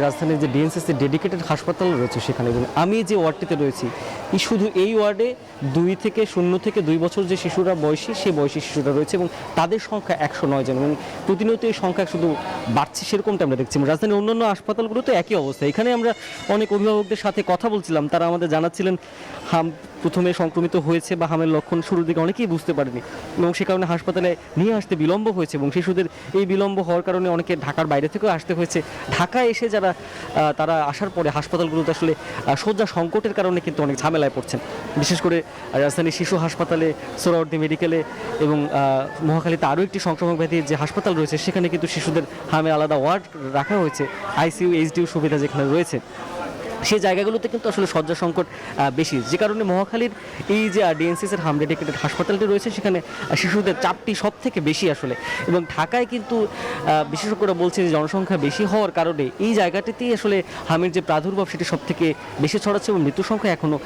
রাজধানীর যে DNCC dedicated হাসপাতাল রয়েছে সেখানে, এবং আমি যে ওয়ার্ডটিতে রয়েছি শুধু এই ওয়ার্ডে 0 থেকে 2 বছর যে শিশুরা বয়সী, সেই বয়সী শিশুরা রয়েছে এবং তাদের সংখ্যা 109 জন, এবং প্রতিনিয়ত এই সংখ্যা শুধু বাড়ছে সেরকমটা আমরা দেখছি। রাজধানীর অন্যান্য হাসপাতালগুলোতে একই অবস্থা। এখানে আমরা অনেক অভিভাবকদের সাথে কথা বলছিলাম, তারা আমাদের জানাচ্ছিলেন হাম প্রথমে সংক্রমিত হয়েছে বা হামের লক্ষণ শুরুর দিকে অনেকেই বুঝতে পারেনি এবং সে কারণে হাসপাতালে নিয়ে আসতে বিলম্ব হয়েছে, এবং শিশুদের এই বিলম্ব হওয়ার কারণে অনেকে ঢাকার বাইরে থেকেও আসতে হয়েছে। ঢাকায় এসে যারা তারা আসার পরে হাসপাতালগুলোতে আসলে শয্যা সংকটের কারণে কিন্তু অনেক ঝামেলায় পড়ছেন, বিশেষ করে রাজধানীর শিশু হাসপাতালে, সোহরাওয়ার্দী মেডিকেলে এবং মহাখালীতে আরও একটি সংক্রমক ব্যাধির যে হাসপাতাল রয়েছে সেখানে কিন্তু শিশুদের হামে আলাদা ওয়ার্ড রাখা হয়েছে, আইসিইউ এইচডিইউ সুবিধা যেখানে রয়েছে। সেই জায়গাগুলোতে কিন্তু আসলে শয্যা সংকট বেশি, যে কারণে মহাখালীর এই যে ডিএনসিসির হাম ডেডিকেটেড হাসপাতালটি রয়েছে সেখানে শিশুদের চাপটি সব থেকে বেশি আসলে। এবং ঢাকায় কিন্তু বিশেষজ্ঞরা বলছেন যে জনসংখ্যা বেশি হওয়ার কারণে এই জায়গাটিতেই আসলে হামের যে প্রাদুর্ভাব সেটি সব থেকে বেশি ছড়াচ্ছে এবং মৃত্যুর সংখ্যা এখনও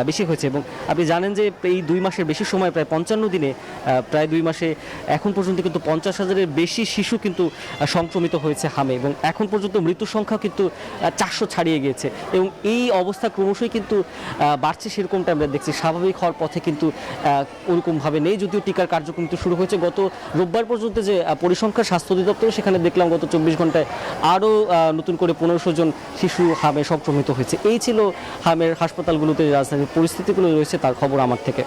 বেশি হয়েছে। এবং আপনি জানেন যে এই 2 মাসের বেশি সময়, প্রায় 55 দিনে, প্রায় 2 মাসে এখন পর্যন্ত কিন্তু 50,000-এর বেশি শিশু কিন্তু সংক্রমিত হয়েছে হামে, এবং এখন পর্যন্ত মৃত্যুর সংখ্যা কিন্তু 400 ছাড়িয়ে গিয়েছে। এবং এই অবস্থা ক্রমশই কিন্তু বাড়ছে, সেরকমটা আমরা দেখছি। স্বাভাবিক হওয়ার পথে কিন্তু ওরকমভাবে নেই, যদিও টিকার কার্যক্রম কিন্তু শুরু হয়েছে। গত রোববার পর্যন্ত যে পরিসংখ্যান স্বাস্থ্য অধিদপ্তর, সেখানে দেখলাম গত 24 ঘন্টায় আরও নতুন করে 1500 জন শিশু হামে সংক্রমিত হয়েছে। এই ছিল হামের হাসপাতালগুলোতে রাজধানীর পরিস্থিতিগুলো রয়েছে, তার খবর আমার থেকে।